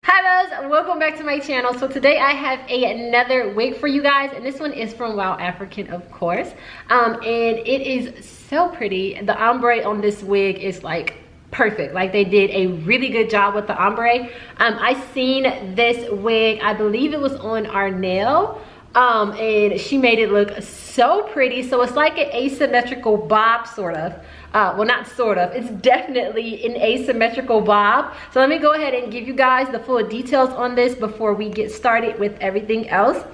Hi loves, welcome back to my channel. So today I have another wig for you guys, and this one is from WowAfrican, of course. And it is so pretty. The ombre on this wig is like perfect. Like they did a really good job with the ombre. I seen this wig, I believe it was on Arnell. And she made it look so pretty. So it's like an asymmetrical bob, sort of. Well, not sort of, it's definitely an asymmetrical bob. So let me go ahead and give you guys the full details on this before we get started with everything else.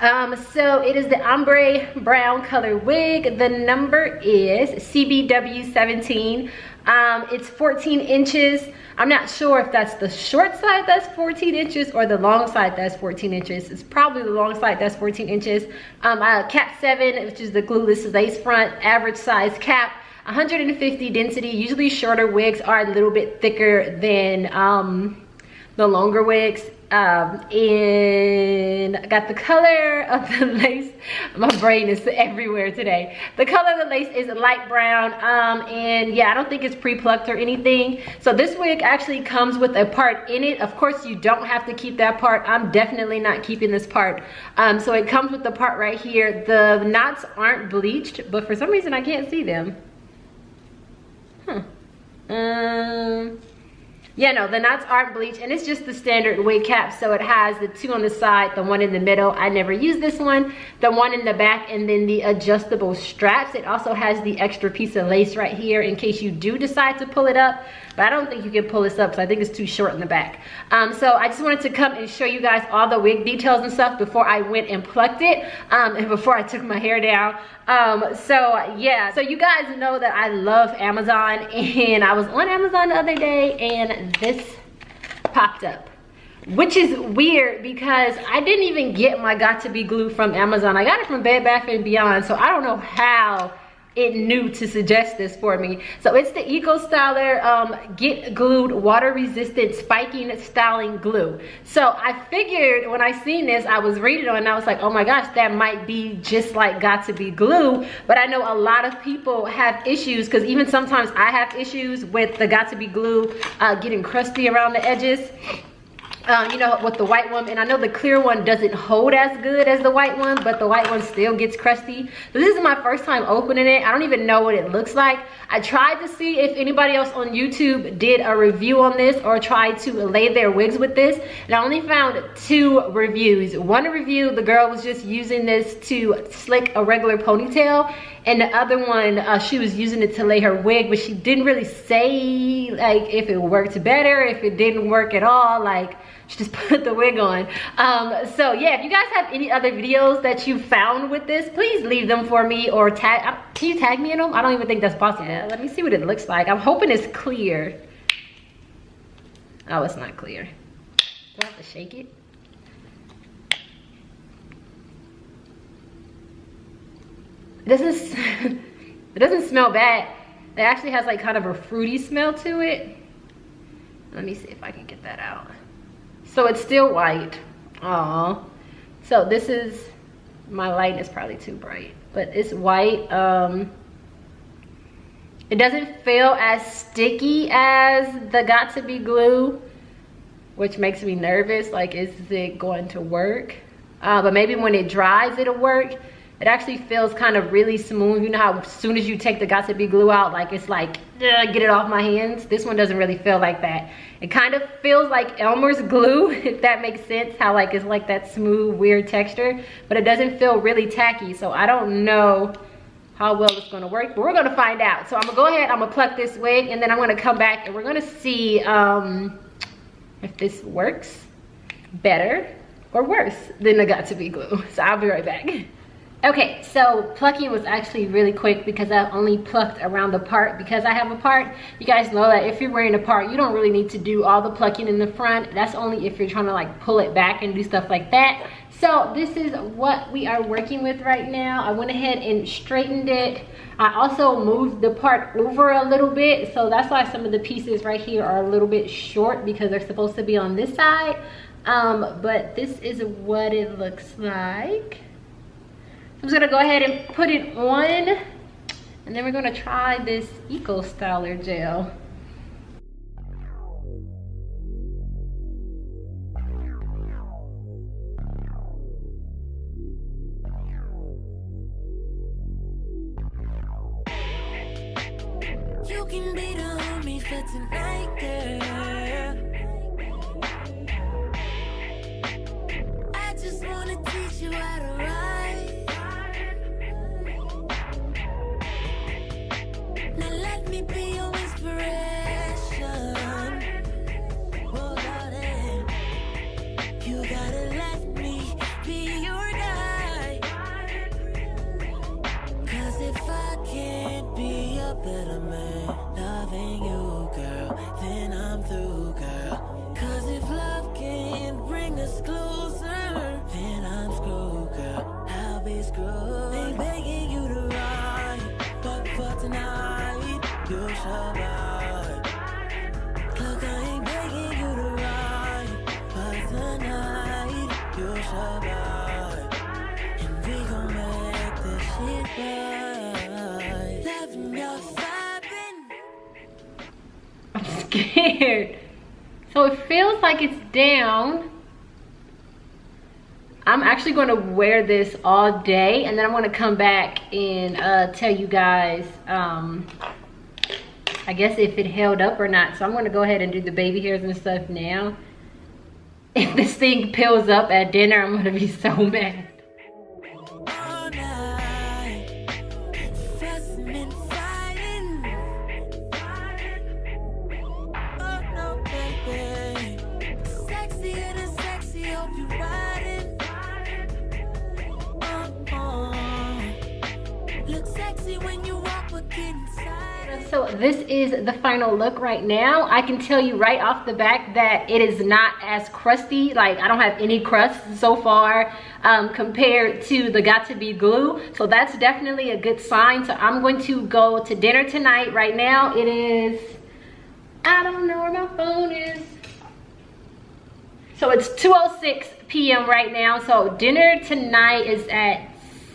So it is the ombre brown color wig. The number is CBW17. It's 14 inches. I'm not sure if that's the short side that's 14 inches or the long side that's 14 inches. It's probably the long side that's 14 inches. Cap 7, which is the glueless lace front, average size cap, 150 density. Usually shorter wigs are a little bit thicker than the longer wigs. And I got the color of the lace. My brain is everywhere today. The color of the lace is light brown. And yeah, I don't think it's pre-plucked or anything. So this wig actually comes with a part in it. Of course, you don't have to keep that part. I'm definitely not keeping this part. So it comes with the part right here. The knots aren't bleached, but for some reason I can't see them. Yeah, no, the knots aren't bleached, and it's just the standard wig cap. So it has the two on the side, the one in the middle. I never use this one. The one in the back, and then the adjustable straps. It also has the extra piece of lace right here in case you do decide to pull it up. But I don't think you can pull this up because I think it's too short in the back. So I just wanted to come and show you guys all the wig details and stuff before I went and plucked it, and before I took my hair down. So yeah, so you guys know that I love Amazon, and I was on Amazon the other day and this popped up, which is weird because I didn't even get my Got2B Glue from Amazon. I got it from Bed Bath & Beyond, so I don't know how it knew to suggest this for me. So it's the Eco Styler Get Glued Water Resistant Spiking Styling Glue. So I figured when I seen this, I was reading on it and I was like, oh my gosh, that might be just like Got2B Glue. But I know a lot of people have issues, because even sometimes I have issues with the Got2B Glue getting crusty around the edges. You know, with the white one, and I know the clear one doesn't hold as good as the white one, but the white one still gets crusty. So this is my first time opening it. I don't even know what it looks like. I tried to see if anybody else on YouTube did a review on this or tried to lay their wigs with this, and I only found 2 reviews. One review, the girl was just using this to slick a regular ponytail, and the other one, she was using it to lay her wig, but she didn't really say like if it worked better, if it didn't work at all. Like, she just put the wig on. So yeah, if you guys have any other videos that you found with this, please leave them for me, or tag, can you tag me in them? I don't even think that's possible. Yeah, let me see what it looks like. I'm hoping it's clear. Oh, it's not clear. Do I have to shake it? It doesn't smell bad. It actually has like kind of a fruity smell to it. Let me see if I can get that out. So it's still white. Aww. So this is, my light is probably too bright, but it's white. It doesn't feel as sticky as the Got2B Glue, which makes me nervous. Like, is it going to work? But maybe when it dries, it'll work. It actually feels kind of really smooth. You know how as soon as you take the Got2B Glue out, like it's like, get it off my hands. This one doesn't really feel like that. It kind of feels like Elmer's glue, if that makes sense. How like it's like that smooth, weird texture, but it doesn't feel really tacky. So I don't know how well it's gonna work, but we're gonna find out. So I'm gonna go ahead, I'm gonna pluck this wig, and then I'm gonna come back and we're gonna see if this works better or worse than the Got2B Glue. So I'll be right back. Okay, so plucking was actually really quick because I only plucked around the part because I have a part. You guys know that if you're wearing a part, you don't really need to do all the plucking in the front. That's only if you're trying to like pull it back and do stuff like that. So this is what we are working with right now. I went ahead and straightened it. I also moved the part over a little bit. So that's why some of the pieces right here are a little bit short, because they're supposed to be on this side. But this is what it looks like. I'm just gonna go ahead and put it on, and then we're gonna try this Eco Styler gel. can be the homie for tonight, girl. I just wanna teach you how to ride. Now let me be your inspiration. Oh, darling, you gotta let me be your guy. 'Cause if I can't be a better man, loving you, girl, then I'm through, girl. 'Cause if love can't bring us closer, then I'm screwed, girl. I'll be screwed. Ain't begging you to ride, but for tonight, you shall ride. Look, I ain't begging you to ride, but tonight, you shall ride. And we gon' make this shit right. Loving your vibing. I'm scared. So it feels like it's down. I'm actually going to wear this all day, and then I'm going to come back and tell you guys, I guess if it held up or not. So I'm going to go ahead and do the baby hairs and stuff now. If this thing peels up at dinner, I'm going to be so mad. All night, fussing and fighting. Oh no, baby. Sexier than sexy, hope you riding. Look sexy when you walk, but get inside. So this is the final look right now. I can tell you right off the back that it is not as crusty. Like, I don't have any crust so far compared to the Got2B Glue. So that's definitely a good sign. So I'm going to go to dinner tonight. Right now it is, I don't know where my phone is. So it's 2:06 p.m. right now. So dinner tonight is at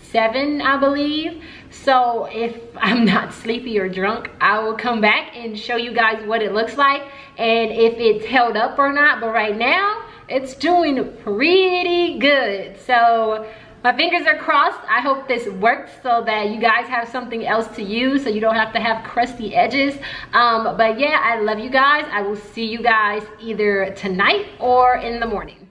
7, I believe. So if I'm not sleepy or drunk, I will come back and show you guys what it looks like and if it's held up or not. But right now, it's doing pretty good. So my fingers are crossed. I hope this works so that you guys have something else to use so you don't have to have crusty edges. But yeah, I love you guys. I will see you guys either tonight or in the morning.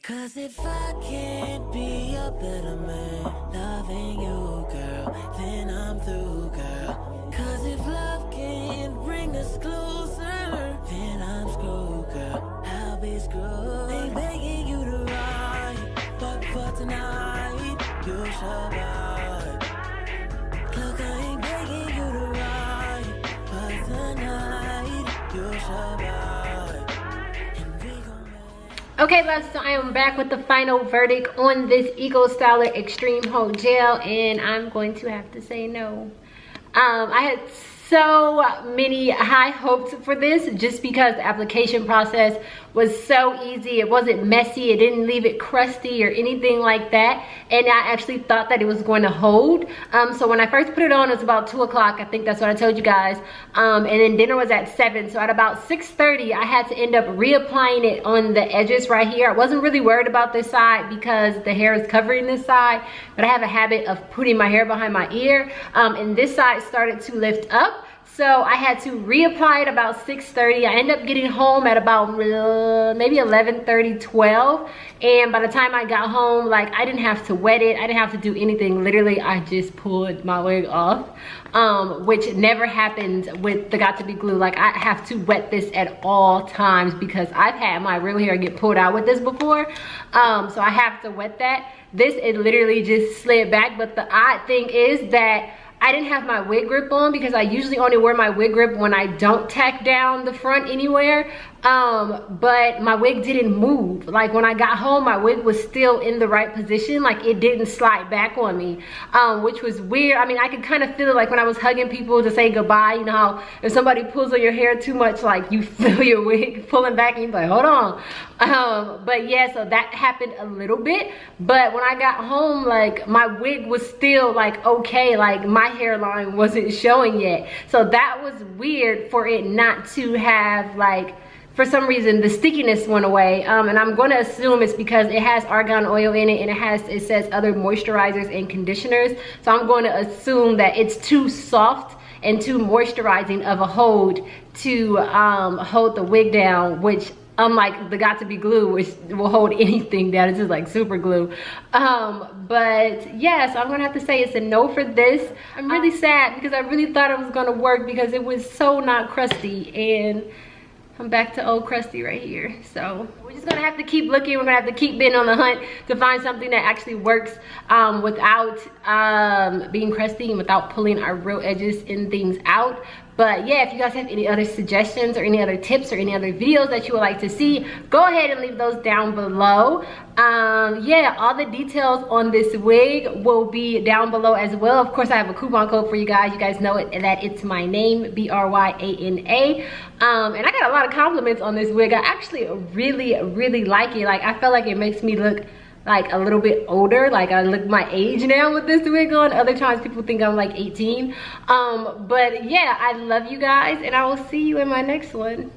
'Cause if I can't be a better man, loving you, girl, then I'm through, girl. 'Cause if love can't bring us closer, then I'm screwed, girl. I'll be screwed. Ain't begging you to ride, but for tonight, you shall ride. Look, I ain't begging you to ride, but tonight, you shall ride. Okay, loves, so I am back with the final verdict on this Eco Styler Extreme Hold Gel, and I'm going to have to say no. I had so many high hopes for this just because the application process was so easy. It wasn't messy. It didn't leave it crusty or anything like that. And I actually thought that it was going to hold. So when I first put it on, it was about 2 o'clock. I think that's what I told you guys. And then dinner was at 7. So at about 6:30, I had to end up reapplying it on the edges right here. I wasn't really worried about this side because the hair is covering this side. But I have a habit of putting my hair behind my ear. And this side started to lift up. So I had to reapply it about 6:30. I ended up getting home at about maybe 11:30, 12. And by the time I got home, like, I didn't have to wet it. I didn't have to do anything. Literally, I just pulled my wig off, which never happens with the Got2B Glue. Like, I have to wet this at all times because I've had my real hair get pulled out with this before. So I have to wet that. This, it literally just slid back. But the odd thing is that I didn't have my wig grip on because I usually only wear my wig grip when I don't tack down the front anywhere. But my wig didn't move. Like, when I got home, my wig was still in the right position. Like, it didn't slide back on me, which was weird. I mean, I could kind of feel it, like, when I was hugging people to say goodbye. You know how if somebody pulls on your hair too much, like, you feel your wig pulling back and you're like, hold on. But yeah, so that happened a little bit. But when I got home, like, my wig was still, like, okay. Like, my hairline wasn't showing yet. So that was weird for it not to have, like, for some reason the stickiness went away, and I'm going to assume it's because it has argan oil in it, and it says other moisturizers and conditioners. So I'm going to assume that it's too soft and too moisturizing of a hold to hold the wig down, which unlike the Got2B Glue, which will hold anything down, it's just like super glue. But yeah, so I'm gonna have to say it's a no for this. I'm really sad because I really thought it was gonna work because it was so not crusty, and I'm back to old crusty right here. So we're just gonna have to keep looking. We're gonna have to keep being on the hunt to find something that actually works without being crusty and without pulling our real edges and things out. But yeah, if you guys have any other suggestions or any other tips or any other videos that you would like to see, go ahead and leave those down below. Yeah, all the details on this wig will be down below as well. Of course, I have a coupon code for you guys. You guys know it, that it's my name, Bryana. And I got a lot of compliments on this wig. I actually really like it. Like, I feel like it makes me look like a little bit older. Like, I look my age now with this wig on. Other times people think I'm like 18. But yeah, I love you guys, and I will see you in my next one.